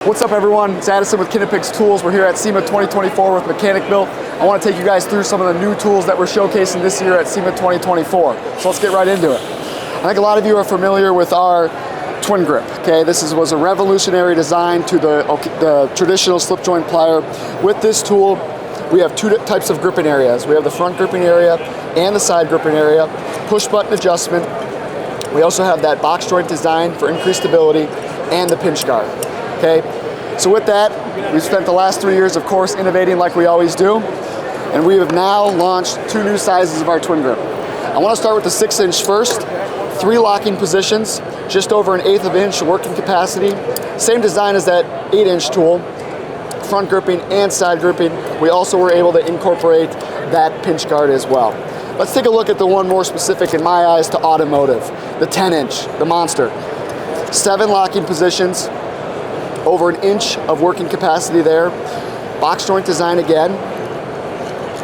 What's up everyone, it's Addison with Knipex Tools. We're here at SEMA 2024 with mechanicbuilt. I want to take you guys through some of the new tools that we're showcasing this year at SEMA 2024. So let's get right into it. I think a lot of you are familiar with our twin grip. Okay, this was a revolutionary design to the traditional slip joint plier. With this tool, we have two types of gripping areas. We have the front gripping area and the side gripping area, push button adjustment. We also have that box joint design for increased stability and the pinch guard. Okay, so with that, we've spent the last 3 years, of course, innovating like we always do, and we have now launched two new sizes of our twin grip. I want to start with the 6-inch first. 3 locking positions, just over 1/8 of an inch working capacity. Same design as that 8-inch tool, front gripping and side gripping. We also were able to incorporate that pinch guard as well. Let's take a look at the one more specific in my eyes to automotive, the 10-inch, the monster. 7 locking positions, over 1 inch of working capacity there. Box joint design again.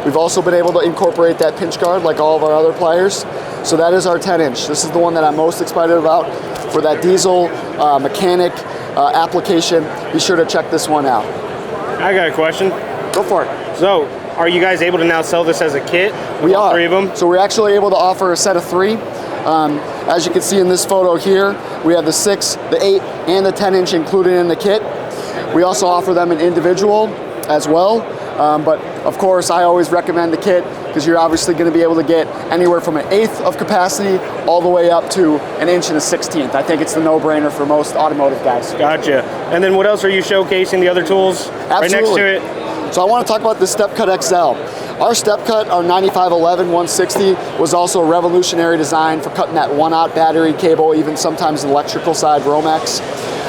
We've also been able to incorporate that pinch guard like all of our other pliers. So that is our 10-inch. This is the one that I'm most excited about for that diesel mechanic application. Be sure to check this one out. I got a question. Go for it. So, are you guys able to now sell this as a kit? We are. 3 of them? So we're actually able to offer a set of 3. As you can see in this photo here, we have the 6, the 8, and the 10-inch included in the kit. We also offer them in individual as well. But of course, I always recommend the kit because you're obviously going to be able to get anywhere from 1/8 of capacity all the way up to 1 inch and 1/16. I think it's the no-brainer for most automotive guys. Gotcha. And then what else are you showcasing, the other tools? Absolutely. Right next to it? So I want to talk about the Step Cut XL. Our Step Cut, our 9511 160, was also a revolutionary design for cutting that 1/0 battery cable, even sometimes the electrical side, Romex.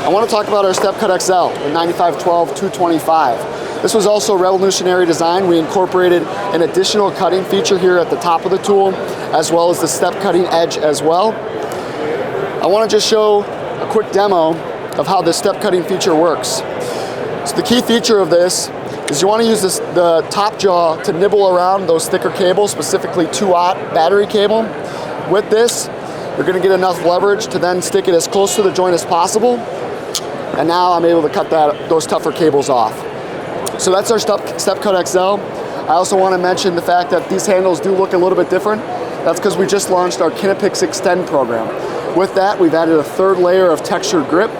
I want to talk about our Step Cut XL, the 9512 225. This was also a revolutionary design. We incorporated an additional cutting feature here at the top of the tool, as well as the step cutting edge as well. I want to just show a quick demo of how this step cutting feature works. So the key feature of this is you want to use the top jaw to nibble around those thicker cables, specifically 2/0 battery cable. With this, you're going to get enough leverage to then stick it as close to the joint as possible. And now I'm able to cut those tougher cables off. So that's our Step Cut XL. I also want to mention the fact that these handles do look a little bit different. That's because we just launched our Knipex Extend program. With that, we've added a 3rd layer of textured grip.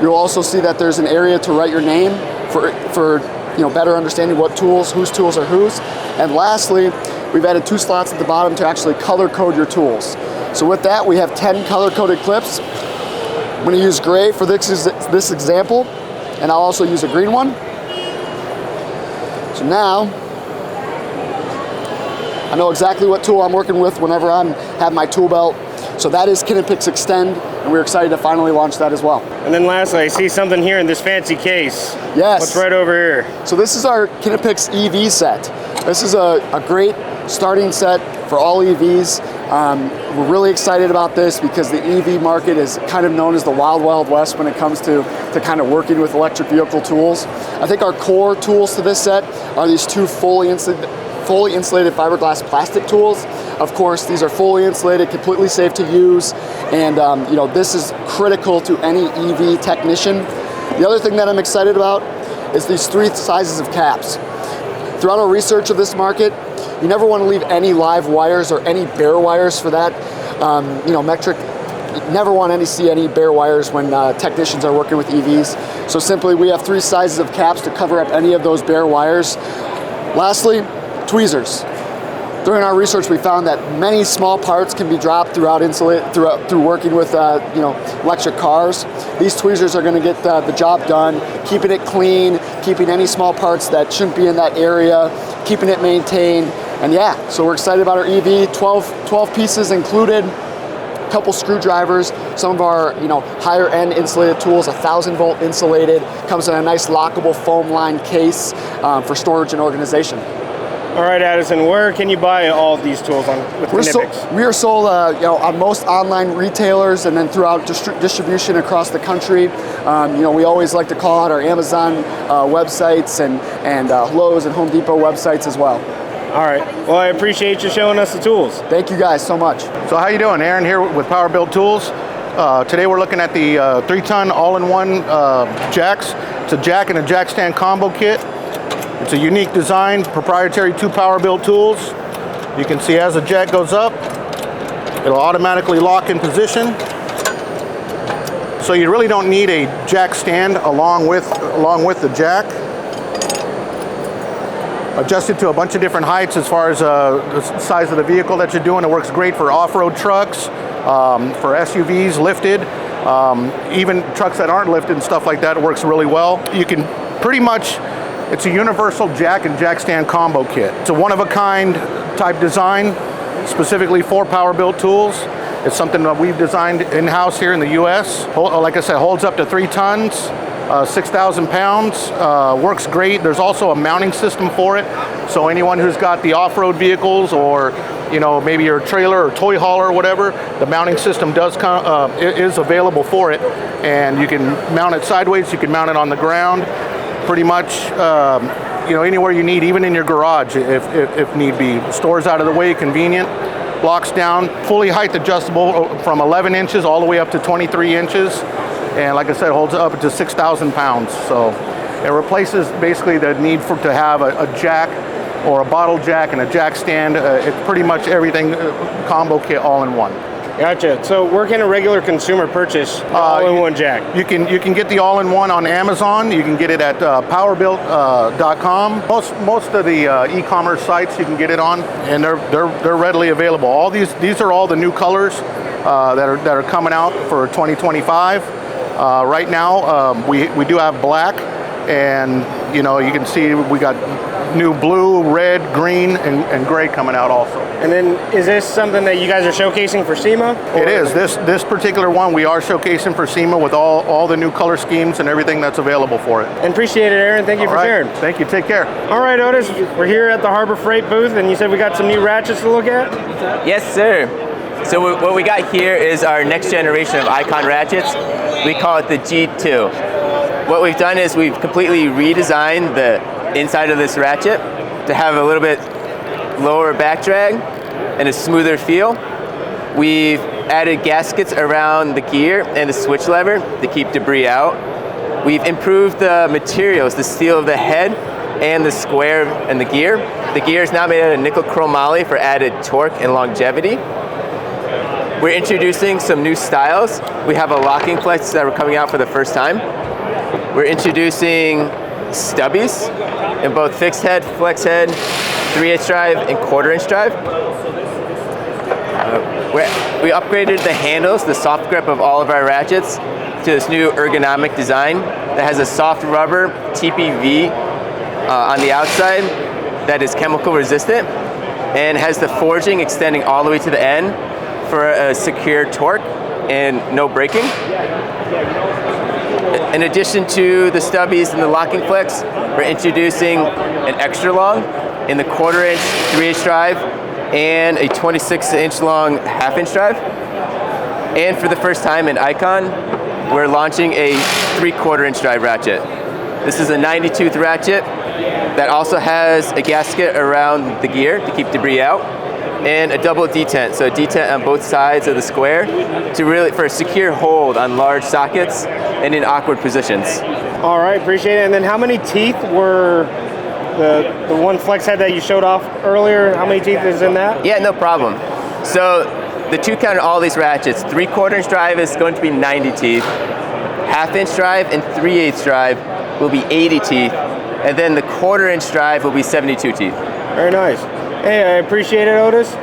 You'll also see that there's an area to write your name for better understanding what tools, whose tools are whose. And lastly, we've added 2 slots at the bottom to actually color code your tools. So with that, we have 10 color-coded clips. I'm going to use gray for this example, and I'll also use a green one. So now, I know exactly what tool I'm working with whenever I have my tool belt. So that is Knipex Extend, and we're excited to finally launch that as well. And then lastly, I see something here in this fancy case. Yes. What's right over here? So this is our Knipex EV set. This is a great starting set for all EVs. We're really excited about this because the EV market is kind of known as the wild, wild west when it comes to kind of working with electric vehicle tools. I think our core tools to this set are these 2 fully insulated fiberglass plastic tools. Of course, these are fully insulated, completely safe to use, and this is critical to any EV technician. The other thing that I'm excited about is these 3 sizes of caps. Throughout our research of this market, you never want to leave any live wires or any bare wires for that. Metric, you never want to see any bare wires when technicians are working with EVs. So simply, we have 3 sizes of caps to cover up any of those bare wires. Lastly, tweezers. During our research, we found that many small parts can be dropped through working with electric cars. These tweezers are going to get the job done, keeping it clean, keeping any small parts that shouldn't be in that area, keeping it maintained. And yeah, so we're excited about our EV. 12 pieces included, a couple screwdrivers, some of our higher end insulated tools, 1,000-volt insulated, comes in a nice lockable foam line case for storage and organization. All right, Addison, where can you buy all of these tools with Knipex? We are sold on most online retailers and then throughout distribution across the country. We always like to call out our Amazon websites and Lowe's and Home Depot websites as well. All right. Well, I appreciate you showing us the tools. Thank you guys so much. So how you doing? Aaron here with Powerbuilt Tools. Today we're looking at the 3-ton all-in-one jacks. It's a jack and a jack stand combo kit. It's a unique design, proprietary to Powerbuilt Tools. You can see as the jack goes up, it'll automatically lock in position. So you really don't need a jack stand along with the jack. Adjusted to a bunch of different heights as far as the size of the vehicle that you're doing. It works great for off-road trucks, for SUVs lifted, even trucks that aren't lifted and stuff like that. It works really well. You can pretty much, it's a universal jack and jack stand combo kit. It's a one-of-a-kind type design specifically for Powerbuilt Tools. It's something that we've designed in-house here in the US. Like I said, holds up to 3 tons, 6,000 pounds, works great. There's also a mounting system for it. So anyone who's got the off-road vehicles, or maybe your trailer or toy hauler or whatever, the mounting system is available for it. And you can mount it sideways, you can mount it on the ground, pretty much anywhere you need, even in your garage if need be. Stores out of the way, convenient. Locks down, fully height adjustable from 11 inches all the way up to 23 inches. And like I said, holds up to 6,000 pounds. So it replaces basically the need to have a jack or a bottle jack and a jack stand. It's pretty much everything combo kit all in one. Gotcha. So where can a regular consumer purchase all-in-one jack? You can get the all-in-one on Amazon. You can get it at powerbuilt.com. Most of the e-commerce sites you can get it on, and they're readily available. All these are all the new colors that are coming out for 2025. Right now, we do have black, and you can see we got new blue, red, green, and gray coming out also. And then, is this something that you guys are showcasing for SEMA? It is. This particular one we are showcasing for SEMA with all the new color schemes and everything that's available for it. And appreciate it, Aaron. Thank you for sharing. Thank you. Take care. All right, Otis. We're here at the Harbor Freight booth, and you said we got some new ratchets to look at? Yes, sir. So what we got here is our next generation of Icon ratchets. We call it the G2. What we've done is we've completely redesigned the inside of this ratchet to have a little bit lower back drag and a smoother feel. We've added gaskets around the gear and the switch lever to keep debris out. We've improved the materials, the steel of the head and the square and the gear. The gear is now made out of nickel chromoly for added torque and longevity. We're introducing some new styles. We have a locking flex that we're coming out for the first time. We're introducing stubbies in both fixed head, flex head, 3/8 drive, and 1/4" drive. We upgraded the handles, the soft grip of all of our ratchets, to this new ergonomic design that has a soft rubber TPV on the outside that is chemical resistant and has the forging extending all the way to the end for a secure torque and no braking. In addition to the stubbies and the locking flex, we're introducing an extra long in the 1/4" 3/8 drive and a 26" long 1/2" drive. And for the first time in Icon, we're launching a 3/4" drive ratchet. This is a 90-tooth ratchet that also has a gasket around the gear to keep debris out, and a double detent, so a detent on both sides of the square for a secure hold on large sockets and in awkward positions. All right, appreciate it. And then how many teeth were the one flex head that you showed off earlier? How many teeth is in that? Yeah, no problem. So the 2 count on all these ratchets, 3/4" drive is going to be 90 teeth, 1/2" drive and 3/8 drive will be 80 teeth, and then the 1/4" drive will be 72 teeth. Very nice. Hey, I appreciate it, Otis.